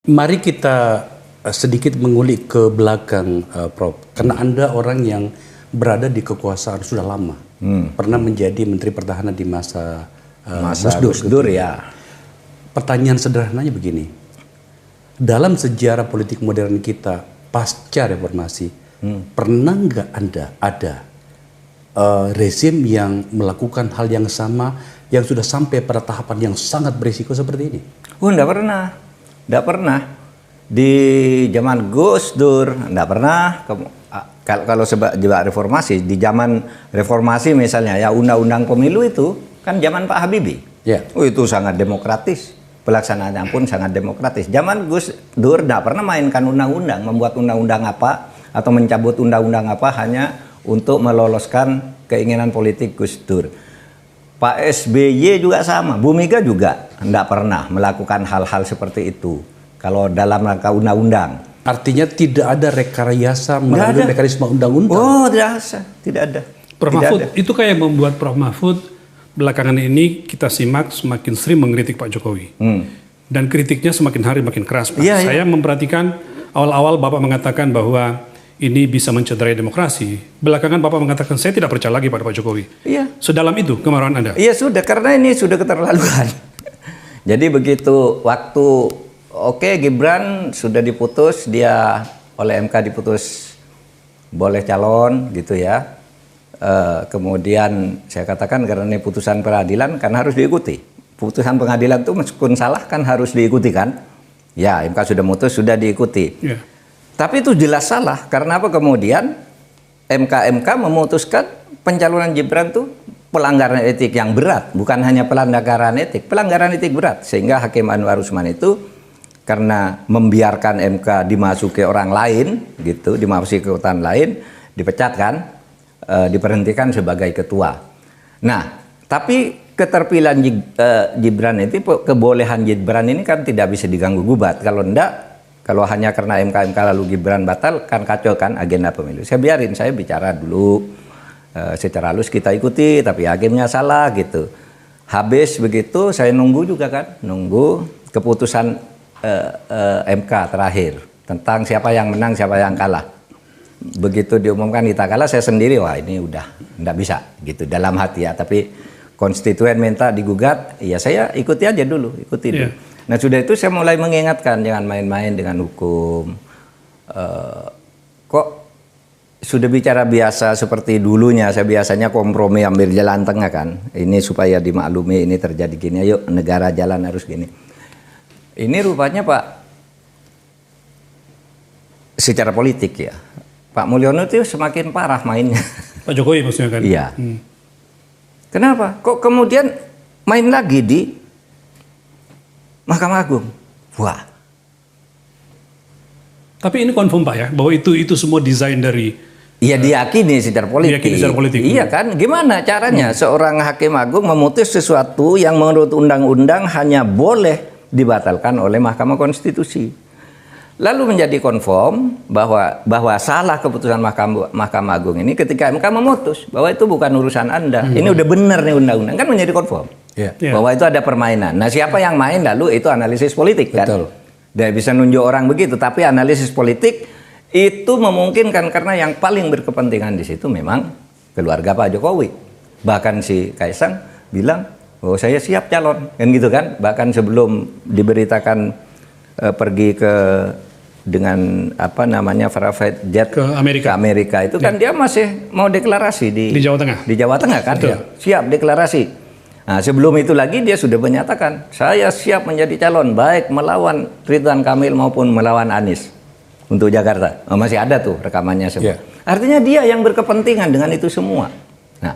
Mari kita sedikit mengulik ke belakang, Prof. Karena Anda orang yang berada di kekuasaan sudah lama. Pernah menjadi Menteri Pertahanan di masa Gus Dur ya. Pertanyaan sederhananya begini. Dalam sejarah politik modern kita pasca reformasi, pernah nggak Anda ada rezim yang melakukan hal yang sama yang sudah sampai pada tahapan yang sangat berisiko seperti ini? Oh, enggak pernah. Enggak pernah. Di zaman Gus Dur enggak pernah. Kalau sebab reformasi, di zaman reformasi misalnya ya undang-undang pemilu itu kan zaman Pak Habibie. Yeah. Oh, itu sangat demokratis. Pelaksanaannya pun sangat demokratis. Zaman Gus Dur enggak pernah mainkan undang-undang, membuat undang-undang apa atau mencabut undang-undang apa hanya untuk meloloskan keinginan politik Gus Dur. Pak SBY juga sama, Bu Mega juga enggak pernah melakukan hal-hal seperti itu. Kalau dalam rangka undang-undang. Artinya tidak ada rekayasa melalui mekanisme undang-undang? Oh, tidak ada. Prof Mahfud, itu kayak membuat Prof Mahfud belakangan ini kita simak semakin sering mengkritik Pak Jokowi. Dan kritiknya semakin hari makin keras, Pak. Ya, Saya memperhatikan awal-awal Bapak mengatakan bahwa ini bisa mencederai demokrasi. Belakangan Bapak mengatakan saya tidak percaya lagi pada Pak Jokowi. Iya. Sedalam itu kemarahan Anda? Iya sudah, karena ini sudah keterlaluan. Jadi begitu waktu Gibran sudah diputus, dia oleh MK diputus boleh calon gitu ya. Kemudian saya katakan karena ini putusan peradilan kan harus diikuti. Putusan pengadilan itu meskipun salah kan harus diikuti kan. Ya MK sudah mutus, sudah diikuti. Yeah. Tapi itu jelas salah, karena apa kemudian MK memutuskan pencalonan Gibran itu pelanggaran etik yang berat, bukan hanya pelanggaran etik berat. Sehingga Hakim Anwar Usman itu karena membiarkan MK dimasuki orang lain, gitu, dimasuki kekuatan lain, dipecat kan, diberhentikan sebagai ketua. Nah, tapi keterpilihan Gibran itu, kebolehan Gibran ini kan tidak bisa diganggu gugat. Kalau enggak, kalau hanya karena MK lalu Gibran batal, kan kacau kan agenda pemilu. Saya biarin, saya bicara dulu secara halus kita ikuti, tapi hakimnya salah gitu. Habis begitu saya nunggu juga kan, nunggu keputusan MK terakhir tentang siapa yang menang, siapa yang kalah. Begitu diumumkan kita kalah, saya sendiri wah ini udah enggak bisa gitu dalam hati ya. Tapi konstituen minta digugat, ya saya ikuti aja dulu, ikuti dulu. Nah sudah itu saya mulai mengingatkan jangan main-main dengan hukum. Kok sudah bicara biasa seperti dulunya, saya biasanya kompromi ambil jalan tengah kan. Ini supaya dimaklumi ini terjadi gini, ayo negara jalan harus gini. Ini rupanya Pak, secara politik ya, Pak Mulyono itu semakin parah mainnya. Pak Jokowi maksudnya kan? Iya. Kenapa? Kok kemudian main lagi di Mahkamah Agung? Wah. Tapi ini confirm Pak ya, bahwa itu semua desain dari... Iya diyakini secara politik. Diyakini secara politik. Iya kan? Gimana caranya seorang Hakim Agung memutus sesuatu yang menurut undang-undang hanya boleh dibatalkan oleh Mahkamah Konstitusi. Lalu menjadi konform bahwa salah keputusan Mahkamah Agung ini ketika MK memutus bahwa itu bukan urusan Anda. Ini udah benar nih undang-undang, kan menjadi konform. Bahwa itu ada permainan. Nah, siapa yang main lalu itu analisis politik kan. Betul. Dia bisa nunjuk orang begitu, tapi analisis politik itu memungkinkan karena yang paling berkepentingan di situ memang keluarga Pak Jokowi. Bahkan si Kaisang bilang, "Oh, saya siap calon." Kan gitu kan. Bahkan sebelum diberitakan pergi ke dengan apa namanya private jet ke Amerika itu kan dia masih mau deklarasi di Jawa Tengah. Di Jawa Tengah kan dia siap deklarasi. Nah, sebelum itu lagi dia sudah menyatakan saya siap menjadi calon baik melawan Ridwan Kamil maupun melawan Anies untuk Jakarta. Oh, masih ada tuh rekamannya semua. Artinya dia yang berkepentingan dengan itu semua. Nah,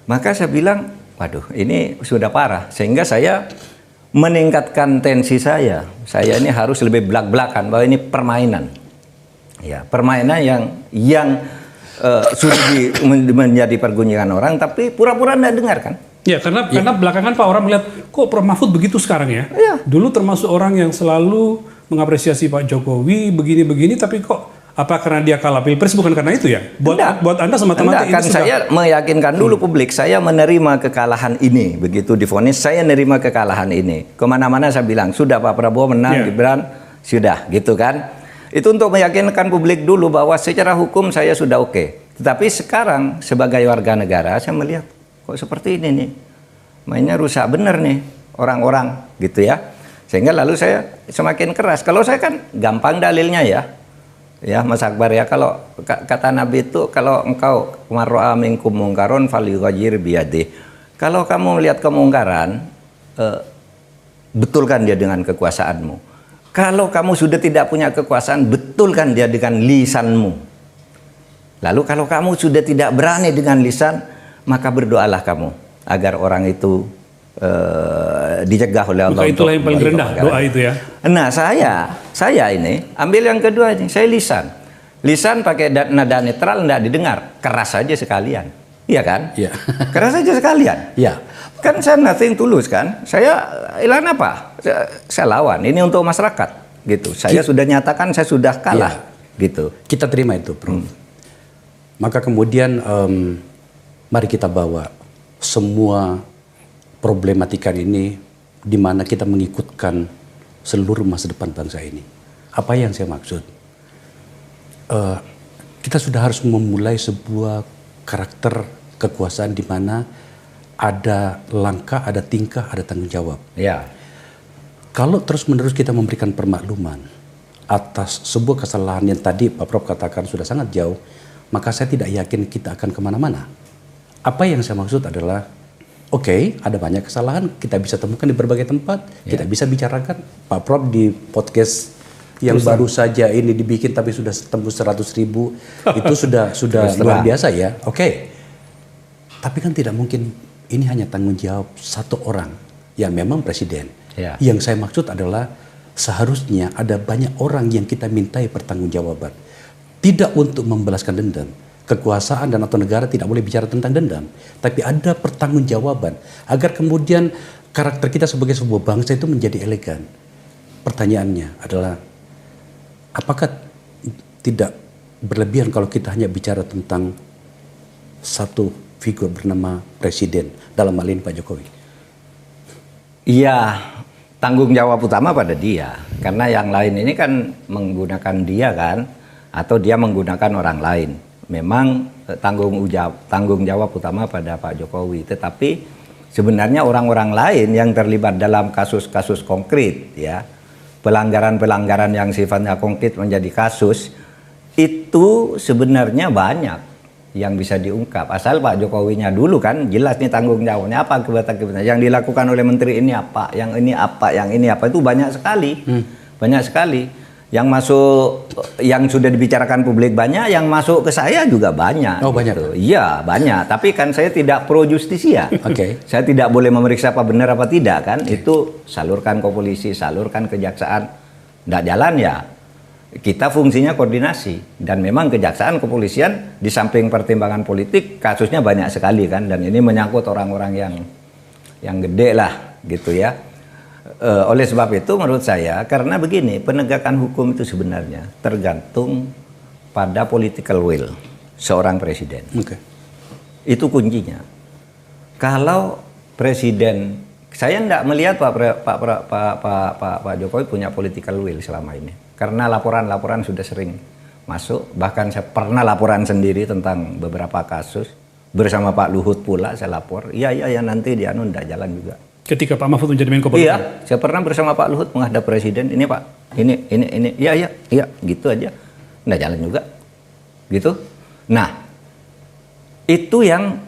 maka saya bilang, waduh, ini sudah parah sehingga saya meningkatkan tensi saya. Saya ini harus lebih belak-belakan bahwa ini permainan. Ya, permainan yang sudah menjadi pergunjingan orang tapi pura-pura tidak dengar kan? Ya, karena belakangan Pak orang melihat kok Prof Mahfud begitu sekarang ya. Dulu termasuk orang yang selalu mengapresiasi Pak Jokowi begini-begini, tapi kok apa karena dia kalah pilpres bukan karena itu ya? Buat Anda semata-mata kan saya meyakinkan dulu publik, saya menerima kekalahan ini. Begitu divonis, saya menerima kekalahan ini. Kemana-mana saya bilang, sudah Pak Prabowo menang, Gibran, Sudah, gitu kan. Itu untuk meyakinkan publik dulu bahwa secara hukum saya sudah oke. Tetapi sekarang sebagai warga negara saya melihat kok seperti ini nih. Mainnya rusak bener nih orang-orang gitu ya. Sehingga lalu saya semakin keras. Kalau saya kan gampang dalilnya ya. Ya Mas Akbar ya, kalau kata Nabi itu kalau engkau mar'a minkum mungkaron falyughayyir biyadih. Kalau kamu melihat kemungkaran, betulkan dia dengan kekuasaanmu. Kalau kamu sudah tidak punya kekuasaan, betulkan dia dengan lisanmu. Lalu kalau kamu sudah tidak berani dengan lisan, maka berdoalah kamu agar orang itu dicegah oleh Allah. Maka itulah yang paling rendah, doa itu ya. Nah saya ini ambil yang kedua ini, saya lisan. Lisan pakai nada netral, tidak didengar, keras saja sekalian. Iya kan? Iya. Keras saja sekalian. Iya. Kan saya nothing tulus kan. Saya ilan apa? Saya lawan. Ini untuk masyarakat gitu. Saya sudah nyatakan saya sudah kalah gitu. Kita terima itu, Prof. Maka kemudian mari kita bawa semua problematika ini di mana kita mengikutkan seluruh masa depan bangsa ini. Apa yang saya maksud? Kita sudah harus memulai sebuah karakter kekuasaan di mana ada langkah, ada tingkah, ada tanggung jawab. Ya. Kalau terus-menerus kita memberikan permakluman atas sebuah kesalahan yang tadi Pak Prof katakan sudah sangat jauh, maka saya tidak yakin kita akan kemana-mana. Apa yang saya maksud adalah, oke, ada banyak kesalahan, kita bisa temukan di berbagai tempat, kita bisa bicarakan. Pak Prof di podcast yang baru saja ini dibikin tapi sudah tembus 100.000, itu sudah luar biasa ya. Oke. Tapi kan tidak mungkin ini hanya tanggung jawab satu orang yang memang presiden. Yang saya maksud adalah seharusnya ada banyak orang yang kita mintai pertanggungjawaban. Tidak untuk membalaskan dendam. Kekuasaan dan atau negara tidak boleh bicara tentang dendam. Tapi ada pertanggungjawaban. Agar kemudian karakter kita sebagai sebuah bangsa itu menjadi elegan. Pertanyaannya adalah, apakah tidak berlebihan kalau kita hanya bicara tentang satu figur bernama presiden, dalam hal ini Pak Jokowi? Iya, tanggung jawab utama pada dia. Karena yang lain ini kan menggunakan dia kan, atau dia menggunakan orang lain. Memang tanggung jawab utama pada Pak Jokowi. Tetapi sebenarnya orang-orang lain yang terlibat dalam kasus-kasus konkret, ya, pelanggaran-pelanggaran yang sifatnya konkret menjadi kasus, itu sebenarnya banyak yang bisa diungkap. Asal Pak Jokowinya dulu kan jelas nih tanggung jawabnya apa, akibat-akibatnya yang dilakukan oleh menteri ini apa, yang ini apa, yang ini apa, itu banyak sekali. Banyak sekali. Yang masuk, yang sudah dibicarakan publik banyak, yang masuk ke saya juga banyak. Oh, banyak. Gitu. Iya, banyak. Tapi kan saya tidak pro justisia. Saya tidak boleh memeriksa apa benar apa tidak kan. Itu salurkan ke polisi, salurkan ke kejaksaan. Nggak jalan ya. Kita fungsinya koordinasi. Dan memang kejaksaan, kepolisian di samping pertimbangan politik kasusnya banyak sekali kan. Dan ini menyangkut orang-orang yang gede lah gitu ya. Oleh sebab itu menurut saya, karena begini, penegakan hukum itu sebenarnya tergantung pada political will seorang presiden. Itu kuncinya. Kalau presiden, saya tidak melihat Pak Jokowi punya political will selama ini. Karena laporan-laporan sudah sering masuk, bahkan saya pernah laporan sendiri tentang beberapa kasus bersama Pak Luhut pula saya lapor. Iya nanti dia tidak jalan juga. Ketika Pak Mahfud menjadi Menko Polhukam. Iya, saya pernah bersama Pak Luhut menghadap presiden, ini Pak, ini, iya, gitu aja, nggak jalan juga, gitu. Nah, itu yang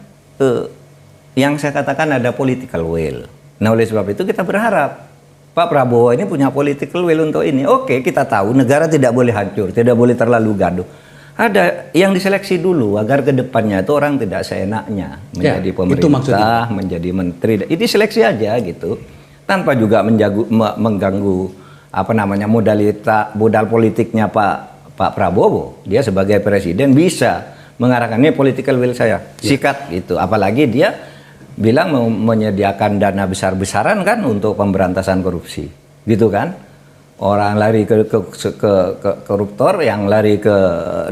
saya katakan ada political will. Nah, oleh sebab itu kita berharap Pak Prabowo ini punya political will untuk ini. Oke, kita tahu negara tidak boleh hancur, tidak boleh terlalu gaduh. Ada yang diseleksi dulu agar ke depannya itu orang tidak seenaknya menjadi pemerintah, menjadi menteri. Ini seleksi aja gitu, tanpa juga mengganggu apa namanya modal politiknya Pak Prabowo. Dia sebagai presiden bisa mengarahkan, ini political will saya, sikat gitu. Apalagi dia bilang mau menyediakan dana besar-besaran kan untuk pemberantasan korupsi, gitu kan? Orang lari ke koruptor, yang lari ke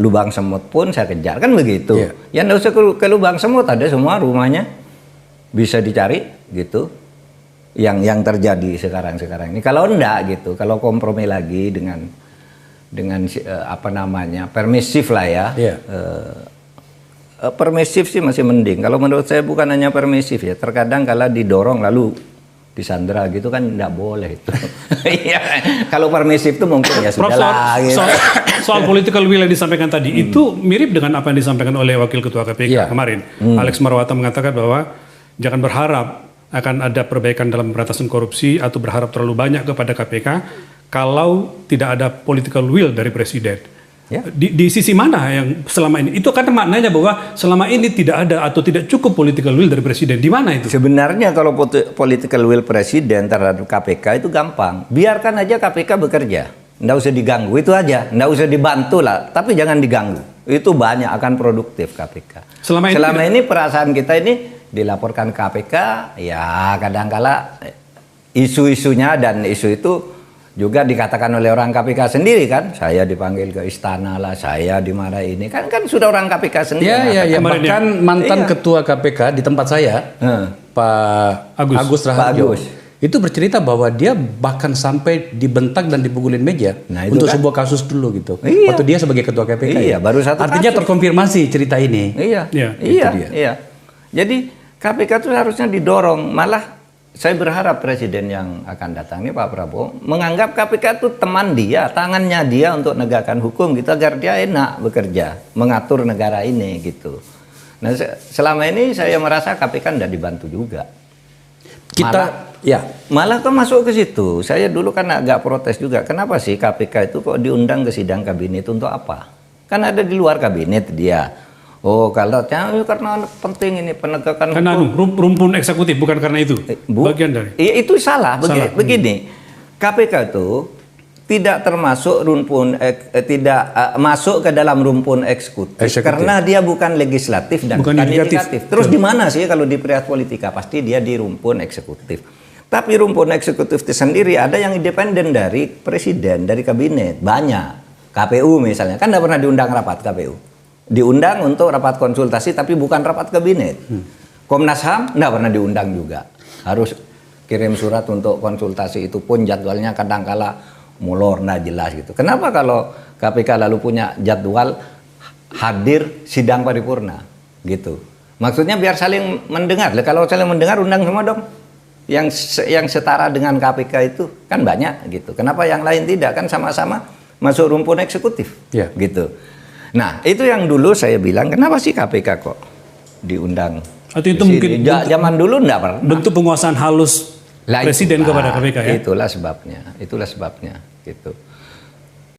lubang semut pun saya kejar, kan begitu. Ya nggak usah ke lubang semut, ada semua rumahnya bisa dicari gitu. yang terjadi sekarang ini. Kalau enggak gitu, kalau kompromi lagi dengan apa namanya permisif lah ya. Permisif sih masih mending. Kalau menurut saya bukan hanya permisif ya. Terkadang kalau didorong lalu disandera gitu kan nggak boleh itu. Iya. Kalau permisif itu mungkin ya sudah lah. Gitu. Soal political will yang disampaikan tadi itu mirip dengan apa yang disampaikan oleh Wakil Ketua KPK kemarin. Alex Marwata mengatakan bahwa jangan berharap akan ada perbaikan dalam pemberantasan korupsi atau berharap terlalu banyak kepada KPK kalau tidak ada political will dari Presiden. Ya. Di sisi mana yang selama ini? Itu kan maknanya bahwa selama ini tidak ada atau tidak cukup political will dari Presiden. Di mana itu? Sebenarnya kalau political will Presiden terhadap KPK itu gampang. Biarkan aja KPK bekerja. Nggak usah diganggu, itu aja. Nggak usah dibantu lah, tapi jangan diganggu. Itu banyak akan produktif KPK. Selama ini perasaan kita ini dilaporkan KPK, ya kadang-kala isu-isunya dan isu itu juga dikatakan oleh orang KPK sendiri kan, saya dipanggil ke istana lah, saya dimarahi ini kan sudah orang KPK sendiri. Ya, bahkan mantan ketua KPK di tempat saya, Pak Agus Raharjo, itu bercerita bahwa dia bahkan sampai dibentak dan dipukulin meja untuk sebuah kasus dulu gitu. Waktu dia sebagai ketua KPK. Baru satu artinya kasus. Terkonfirmasi cerita ini. Iya. Jadi KPK itu harusnya didorong, malah saya berharap Presiden yang akan datang ini Pak Prabowo menganggap KPK itu teman dia, tangannya dia untuk menegakkan hukum gitu agar dia enak bekerja, mengatur negara ini gitu. Nah selama ini saya merasa KPK tidak dibantu juga. Malah kok masuk ke situ. Saya dulu kan agak protes juga. Kenapa sih KPK itu kok diundang ke sidang kabinet untuk apa? Kan ada di luar kabinet dia. Oh, kalau karena penting ini penegakan karena hukum. Rumpun eksekutif, bukan karena itu. Bagian dari. Itu salah. Begini, KPK itu tidak termasuk masuk ke dalam rumpun eksekutif karena dia bukan legislatif dan bukan yudikatif. Terus di mana sih kalau di Perias Politika? Pasti dia di rumpun eksekutif. Tapi rumpun eksekutif itu sendiri ada yang independen dari presiden, dari kabinet. Banyak. KPU misalnya, kan tidak pernah diundang rapat KPU. Diundang untuk rapat konsultasi tapi bukan rapat kabinet. Komnas HAM tidak pernah diundang juga. Harus kirim surat untuk konsultasi, itu pun jadwalnya kadang-kala molor, nggak jelas gitu. Kenapa kalau KPK lalu punya jadwal hadir sidang paripurna gitu? Maksudnya biar saling mendengar. Kalau saling mendengar undang semua dong. Yang setara dengan KPK itu kan banyak gitu. Kenapa yang lain tidak? Kan sama-sama masuk rumpun eksekutif gitu. Nah, itu yang dulu saya bilang, kenapa sih KPK kok diundang? Atau itu mungkin zaman dulu enggak pernah. Bentuk penguasaan halus Presiden kepada KPK ya? Itulah sebabnya gitu.